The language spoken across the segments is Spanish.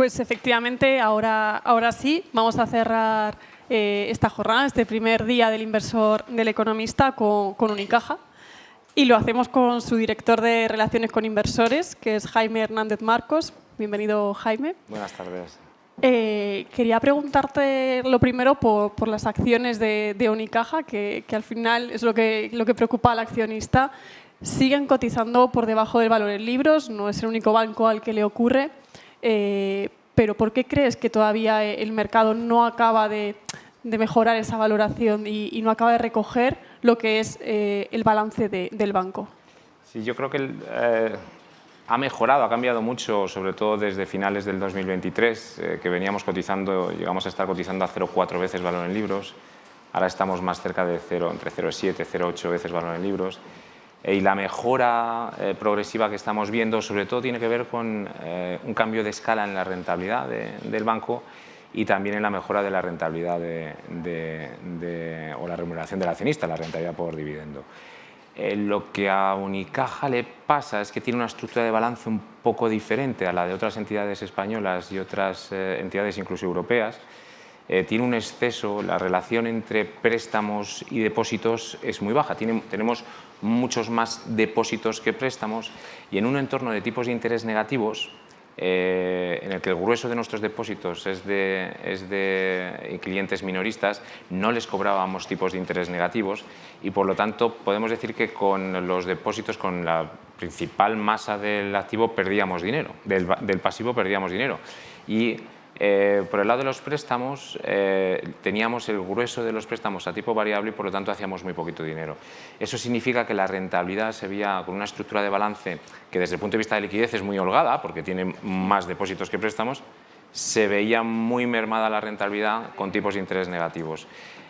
Pues efectivamente, ahora sí, vamos a cerrar esta jornada, este primer día del inversor del economista con Unicaja. Y lo hacemos con su director de Relaciones con Inversores, que es Jaime Hernández Marcos. Bienvenido, Jaime. Buenas tardes. Quería preguntarte lo primero por las acciones de Unicaja, que al final es lo que preocupa al accionista. Siguen cotizando por debajo del valor en libros, no es el único banco al que le ocurre. Pero ¿por qué crees que todavía el mercado no acaba de mejorar esa valoración y no acaba de recoger lo que es el balance del banco? Sí, yo creo que ha mejorado, ha cambiado mucho, sobre todo desde finales del 2023, que veníamos cotizando, llegamos a estar cotizando a 0,4 veces valor en libros. Ahora estamos más cerca de 0, entre 0,7 y 0,8 veces valor en libros. Y la mejora progresiva que estamos viendo, sobre todo, tiene que ver con un cambio de escala en la rentabilidad del banco y también en la mejora de la rentabilidad o la remuneración del accionista, la rentabilidad por dividendo. Lo que a Unicaja le pasa es que tiene una estructura de balance un poco diferente a la de otras entidades españolas y otras entidades incluso europeas. Tiene un exceso, la relación entre préstamos y depósitos es muy baja. Tenemos muchos más depósitos que préstamos y en un entorno de tipos de interés negativos, en el que el grueso de nuestros depósitos es de clientes minoristas, no les cobrábamos tipos de interés negativos y, por lo tanto, podemos decir que con los depósitos, con la principal masa del activo, perdíamos dinero, del pasivo perdíamos dinero. Y por el lado de los préstamos, teníamos el grueso de los préstamos a tipo variable y, por lo tanto, hacíamos muy poquito dinero. Eso significa que la rentabilidad se veía con una estructura de balance que, desde el punto de vista de liquidez, es muy holgada, porque tiene más depósitos que préstamos. Se veía muy mermada la rentabilidad con tipos de interés negativos.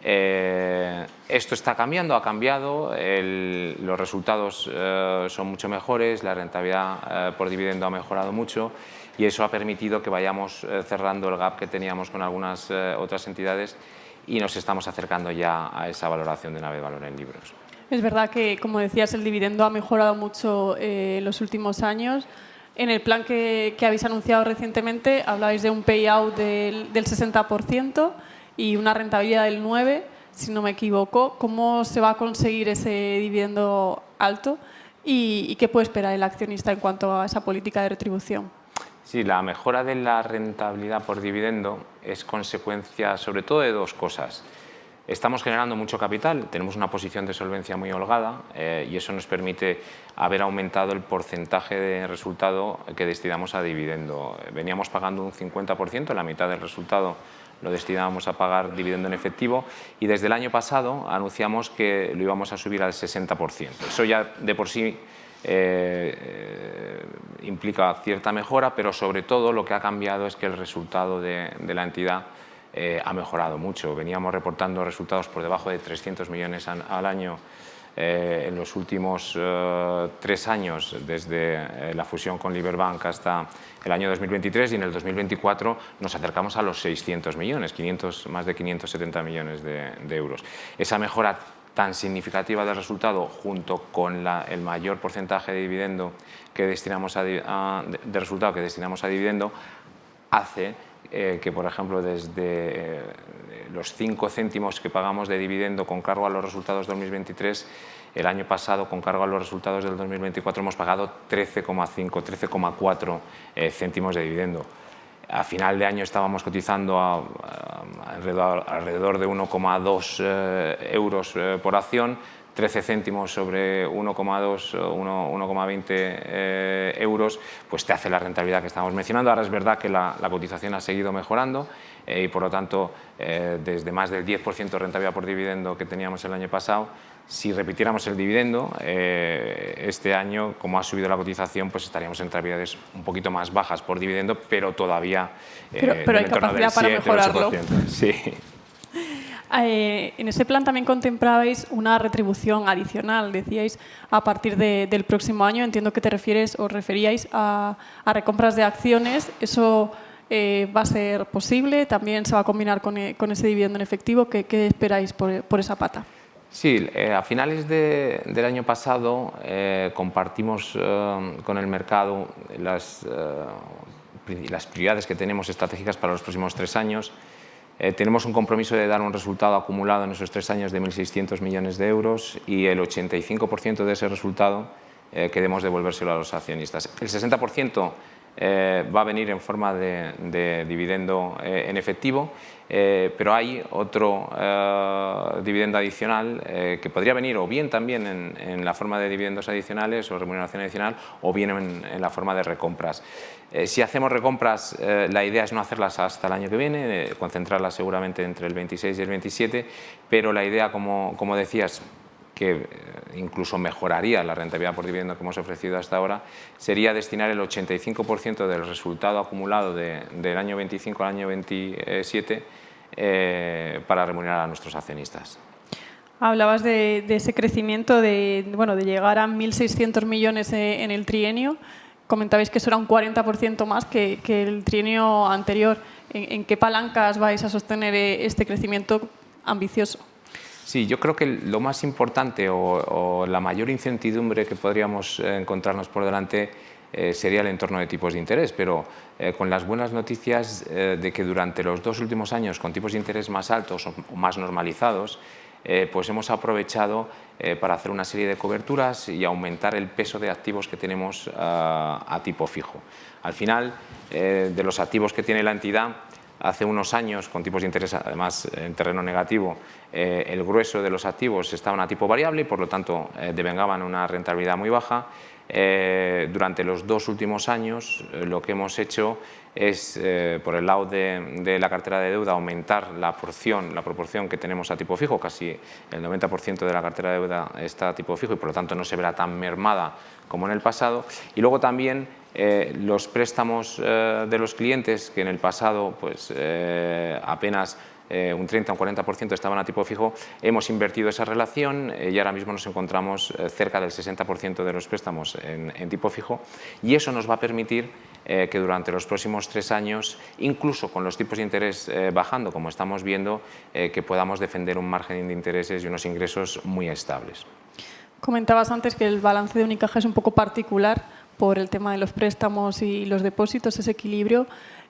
Esto está cambiando, ha cambiado, los resultados son mucho mejores, la rentabilidad por dividendo ha mejorado mucho y eso ha permitido que vayamos cerrando el gap que teníamos con algunas otras entidades y nos estamos acercando ya a esa valoración de NAV de valor en libros. Es verdad que, como decías, el dividendo ha mejorado mucho en los últimos años. En el plan que habéis anunciado recientemente hablabais de un payout del 60% y una rentabilidad del 9%, si no me equivoco. ¿Cómo se va a conseguir ese dividendo alto y qué puede esperar el accionista en cuanto a esa política de retribución? Sí, la mejora de la rentabilidad por dividendo es consecuencia sobre todo de dos cosas. Estamos generando mucho capital, tenemos una posición de solvencia muy holgada y eso nos permite haber aumentado el porcentaje de resultado que destinamos a dividendo. Veníamos pagando un 50%, la mitad del resultado lo destinábamos a pagar dividendo en efectivo y desde el año pasado anunciamos que lo íbamos a subir al 60%. Eso ya de por sí implica cierta mejora, pero sobre todo lo que ha cambiado es que el resultado de la entidad ha mejorado mucho. Veníamos reportando resultados por debajo de 300 millones al año en los últimos 3 años, desde la fusión con Liberbank hasta el año 2023, y en el 2024 nos acercamos a los 600 millones, más de 570 millones de euros. Esa mejora tan significativa del resultado, junto con el mayor porcentaje de dividendo que destinamos de resultado que destinamos a dividendo, hace que, por ejemplo, desde los 5 céntimos que pagamos de dividendo con cargo a los resultados del 2023, el año pasado, con cargo a los resultados del 2024, hemos pagado 13,5, 13,4 céntimos de dividendo. A final de año estábamos cotizando alrededor de 1,2 euros por acción, 13 céntimos sobre 1,2 o 1,20 euros, pues te hace la rentabilidad que estamos mencionando. Ahora es verdad que la cotización ha seguido mejorando y, por lo tanto, desde más del 10% de rentabilidad por dividendo que teníamos el año pasado, si repitiéramos el dividendo, este año, como ha subido la cotización, pues estaríamos en rentabilidades un poquito más bajas por dividendo, pero todavía pero hay capacidad para mejorarlo. Sí. En ese plan también contemplabais una retribución adicional, decíais, a partir del próximo año. Entiendo que os referíais a recompras de acciones. ¿Eso va a ser posible? ¿También se va a combinar con ese dividendo en efectivo? ¿Qué esperáis por esa pata? Sí, a finales del año pasado compartimos con el mercado las las prioridades que tenemos estratégicas para los próximos 3 años. Tenemos un compromiso de dar un resultado acumulado en esos 3 años de 1.600 millones de euros y el 85% de ese resultado queremos devolvérselo a los accionistas. El 60% va a venir en forma de dividendo en efectivo, pero hay otro dividendo adicional que podría venir o bien también en la forma de dividendos adicionales o remuneración adicional o bien en la forma de recompras. Si hacemos recompras, la idea es no hacerlas hasta el año que viene, concentrarlas seguramente entre el 26 y el 27, pero la idea, como decías, que incluso mejoraría la rentabilidad por dividendo que hemos ofrecido hasta ahora, sería destinar el 85% del resultado acumulado del año 25 al año 27 para remunerar a nuestros accionistas. Hablabas de ese crecimiento, de llegar a 1.600 millones en el trienio. Comentabais que eso era un 40% más que el trienio anterior. ¿En qué palancas vais a sostener este crecimiento ambicioso? Sí, yo creo que lo más importante o la mayor incertidumbre que podríamos encontrarnos por delante sería el entorno de tipos de interés, pero con las buenas noticias de que durante los 2 últimos años, con tipos de interés más altos o más normalizados, pues hemos aprovechado para hacer una serie de coberturas y aumentar el peso de activos que tenemos a tipo fijo. Al final, de los activos que tiene la entidad, hace unos años, con tipos de interés además en terreno negativo, el grueso de los activos estaban a tipo variable y por lo tanto devengaban una rentabilidad muy baja. Durante los 2 últimos años lo que hemos hecho es, por el lado de la cartera de deuda, aumentar la proporción que tenemos a tipo fijo. Casi el 90% de la cartera de deuda está a tipo fijo y por lo tanto no se verá tan mermada como en el pasado. Y luego también los préstamos de los clientes, que en el pasado pues, apenas un 30 o un 40% estaban a tipo fijo, hemos invertido esa relación y ahora mismo nos encontramos cerca del 60% de los préstamos en tipo fijo y eso nos va a permitir que durante los próximos 3 años, incluso con los tipos de interés bajando, como estamos viendo, que podamos defender un margen de intereses y unos ingresos muy estables. Comentabas antes que el balance de Unicaja es un poco particular por el tema de los préstamos y los depósitos, ese equilibrio,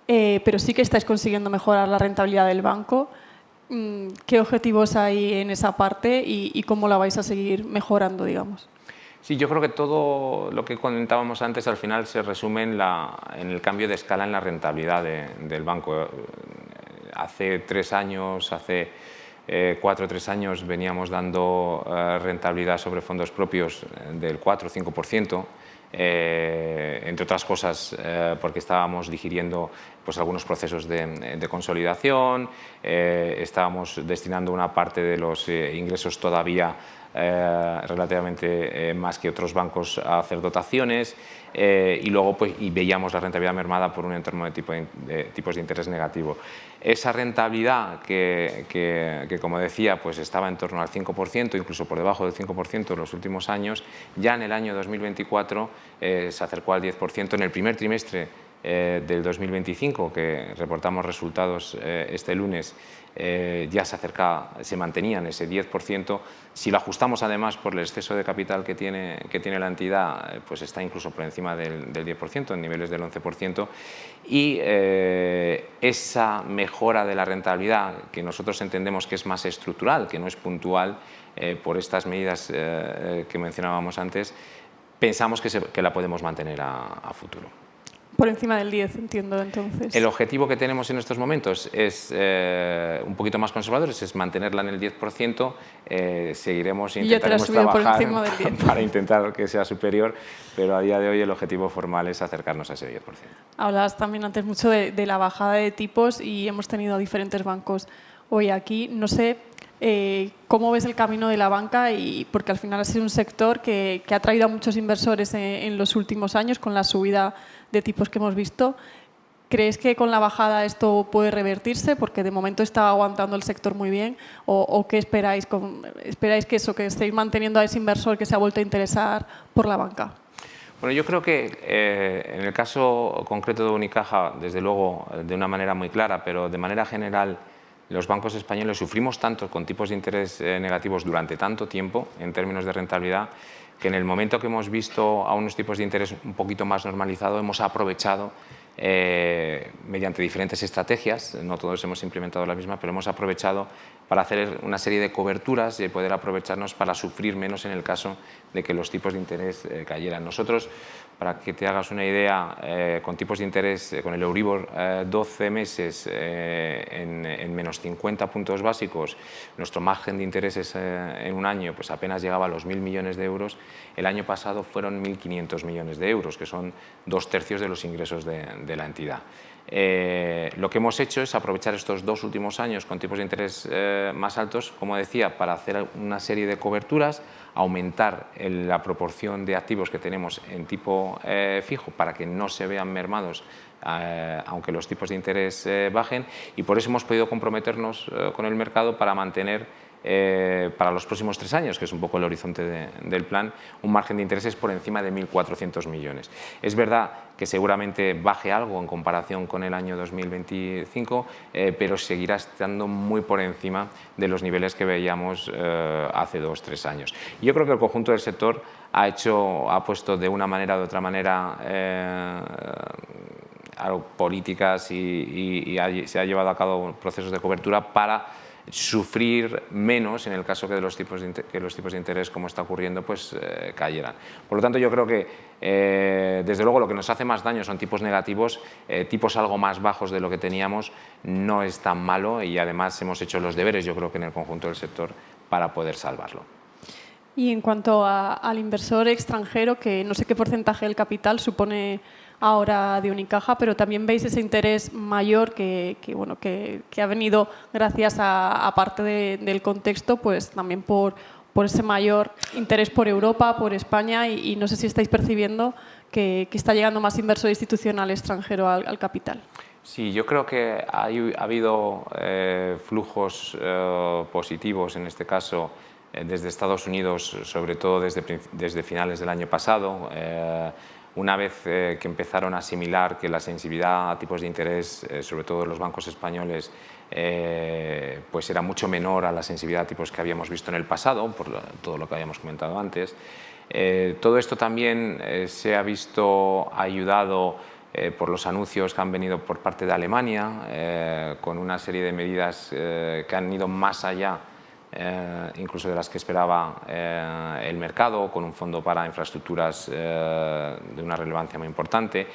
pero sí que estáis consiguiendo mejorar la rentabilidad del banco. ¿Qué objetivos hay en esa parte y cómo la vais a seguir mejorando, digamos? Sí, yo creo que todo lo que comentábamos antes al final se resume en el cambio de escala en la rentabilidad del banco. Hace 3 años, hace 4 o 3 años veníamos dando rentabilidad sobre fondos propios del 4 o 5%. Entre otras cosas porque estábamos digiriendo pues, algunos procesos de consolidación, estábamos destinando una parte de los ingresos todavía relativamente más que otros bancos a hacer dotaciones y luego pues, veíamos la rentabilidad mermada por un entorno de tipos de interés negativo. Esa rentabilidad que como decía, pues estaba en torno al 5%, incluso por debajo del 5% en los últimos años, ya en el año 2024 se acercó al 10%. En el primer trimestre del 2025, que reportamos resultados este lunes, ya se mantenía en ese 10%. Si lo ajustamos además por el exceso de capital que tiene la entidad, pues está incluso por encima del 10%, en niveles del 11%. Y esa mejora de la rentabilidad, que nosotros entendemos que es más estructural, que no es puntual, por estas medidas que mencionábamos antes, pensamos que la podemos mantener a futuro. Por encima del 10, entiendo, entonces. El objetivo que tenemos en estos momentos es un poquito más conservadores, es mantenerla en el 10%. Seguiremos, intentaremos trabajar para intentar que sea superior, pero a día de hoy el objetivo formal es acercarnos a ese 10%. Hablabas también antes mucho de la bajada de tipos y hemos tenido diferentes bancos hoy aquí. No sé cómo ves el camino de la banca, porque al final ha sido un sector que ha traído a muchos inversores en los últimos años con la subida de tipos que hemos visto. ¿Crees que con la bajada esto puede revertirse? Porque de momento está aguantando el sector muy bien. ¿O qué esperáis? ¿Esperáis que estéis manteniendo a ese inversor que se ha vuelto a interesar por la banca? Bueno, yo creo que en el caso concreto de Unicaja, desde luego, de una manera muy clara, pero de manera general, los bancos españoles sufrimos tanto con tipos de interés negativos durante tanto tiempo, en términos de rentabilidad, que en el momento que hemos visto a unos tipos de interés un poquito más normalizados, hemos aprovechado mediante diferentes estrategias. No todos hemos implementado la misma, pero hemos aprovechado para hacer una serie de coberturas y poder aprovecharnos para sufrir menos en el caso de que los tipos de interés cayeran. Nosotros, para que te hagas una idea, con tipos de interés, con el Euribor 12 meses en menos 50 puntos básicos, nuestro margen de intereses en un año pues apenas llegaba a los 1.000 millones de euros. El año pasado fueron 1.500 millones de euros, que son 2/3 de los ingresos de la entidad. Lo que hemos hecho es aprovechar estos 2 últimos años con tipos de interés más altos, como decía, para hacer una serie de coberturas, aumentar la proporción de activos que tenemos en tipo fijo para que no se vean mermados aunque los tipos de interés bajen, y por eso hemos podido comprometernos con el mercado para mantener para los próximos 3 años, que es un poco el horizonte del plan, un margen de intereses por encima de 1.400 millones. Es verdad que seguramente baje algo en comparación con el año 2025, pero seguirá estando muy por encima de los niveles que veíamos hace 2 o 3 años. Yo creo que el conjunto del sector ha puesto de una manera o de otra manera políticas y se ha llevado a cabo procesos de cobertura para sufrir menos en el caso que los tipos de interés, como está ocurriendo, pues cayeran. Por lo tanto, yo creo que desde luego lo que nos hace más daño son tipos negativos, tipos algo más bajos de lo que teníamos no es tan malo, y además hemos hecho los deberes, yo creo que en el conjunto del sector, para poder salvarlo. Y en cuanto al inversor extranjero, que no sé qué porcentaje del capital supone ahora de Unicaja, pero también veis ese interés mayor que ha venido gracias a parte del contexto, pues también por ese mayor interés por Europa, por España, y no sé si estáis percibiendo que está llegando más inversor institucional extranjero al capital. Sí, yo creo que ha habido flujos positivos, en este caso, desde Estados Unidos, sobre todo desde finales del año pasado. Una vez que empezaron a asimilar que la sensibilidad a tipos de interés, sobre todo de los bancos españoles, pues era mucho menor a la sensibilidad a tipos que habíamos visto en el pasado, por todo lo que habíamos comentado antes. Todo esto también se ha visto ayudado por los anuncios que han venido por parte de Alemania, con una serie de medidas que han ido más allá incluso de las que esperaba el mercado, con un fondo para infraestructuras de una relevancia muy importante,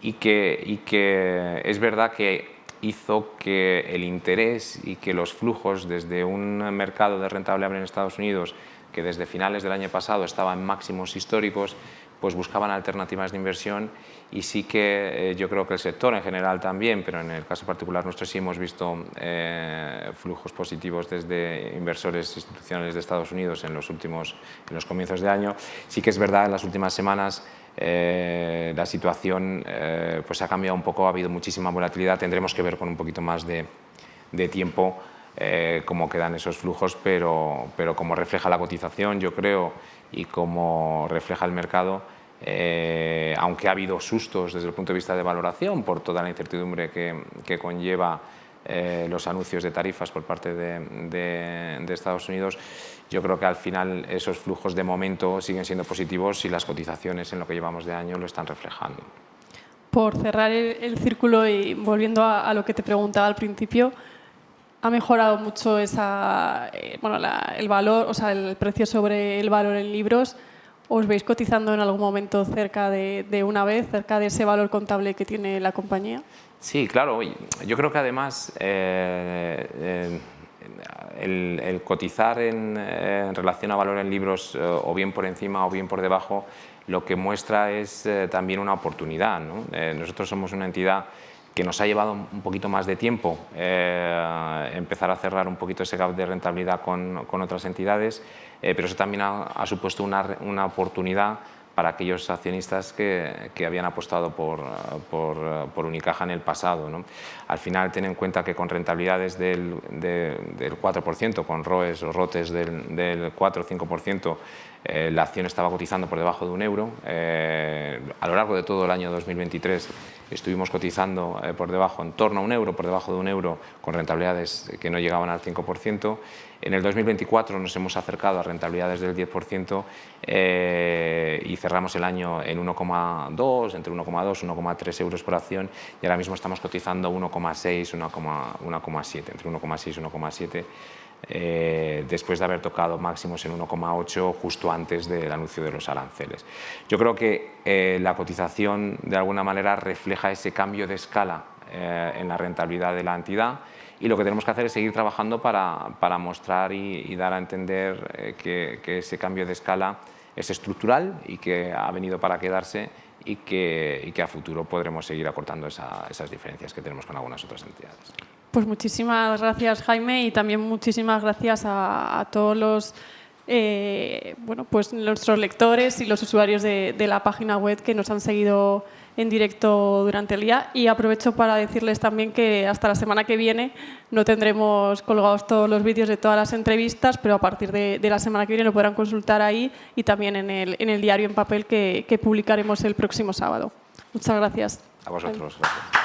y que es verdad que hizo que el interés y que los flujos desde un mercado de renta variable en Estados Unidos, que desde finales del año pasado estaba en máximos históricos, pues buscaban alternativas de inversión, y sí que yo creo que el sector en general también, pero en el caso particular nuestro sí hemos visto flujos positivos desde inversores institucionales de Estados Unidos en los comienzos de año. Sí que es verdad, en las últimas semanas la situación pues ha cambiado un poco, ha habido muchísima volatilidad, tendremos que ver con un poquito más de tiempo cómo quedan esos flujos, pero como refleja la cotización, yo creo, y como refleja el mercado, aunque ha habido sustos desde el punto de vista de valoración por toda la incertidumbre que conlleva los anuncios de tarifas por parte de Estados Unidos, yo creo que al final esos flujos de momento siguen siendo positivos y las cotizaciones en lo que llevamos de año lo están reflejando. Por cerrar el círculo y volviendo a lo que te preguntaba al principio, ¿ha mejorado mucho el valor, o sea, el precio sobre el valor en libros? ¿Os veis cotizando en algún momento cerca de una vez, cerca de ese valor contable que tiene la compañía? Sí, claro. Yo creo que además el cotizar en relación a valor en libros, o bien por encima o bien por debajo, lo que muestra es también una oportunidad, ¿no? Nosotros somos una entidad que nos ha llevado un poquito más de tiempo empezar a cerrar un poquito ese gap de rentabilidad con otras entidades, pero eso también ha supuesto una oportunidad para aquellos accionistas que habían apostado por Unicaja en el pasado, ¿no? Al final, ten en cuenta que con rentabilidades del 4%, con ROEs o ROTES del 4 o 5%, la acción estaba cotizando por debajo de €1. A lo largo de todo el año 2023 estuvimos cotizando por debajo, en torno a €1, por debajo de €1, con rentabilidades que no llegaban al 5%. En el 2024 nos hemos acercado a rentabilidades del 10% y cerramos el año en 1,2, entre 1,2 y 1,3 euros por acción, y ahora mismo estamos cotizando 1,6, 1,7, entre 1,6 y 1,7, después de haber tocado máximos en 1,8 justo antes del anuncio de los aranceles. Yo creo que la cotización de alguna manera refleja ese cambio de escala en la rentabilidad de la entidad, y lo que tenemos que hacer es seguir trabajando para mostrar y dar a entender que ese cambio de escala es estructural y que ha venido para quedarse, y que a futuro podremos seguir acortando esas diferencias que tenemos con algunas otras entidades. Pues muchísimas gracias, Jaime, y también muchísimas gracias a todos los pues nuestros lectores y los usuarios de la página web que nos han seguido en directo durante el día. Y aprovecho para decirles también que hasta la semana que viene no tendremos colgados todos los vídeos de todas las entrevistas, pero a partir de la semana que viene lo podrán consultar ahí y también en el diario en papel que publicaremos el próximo sábado. Muchas gracias. A vosotros, gracias.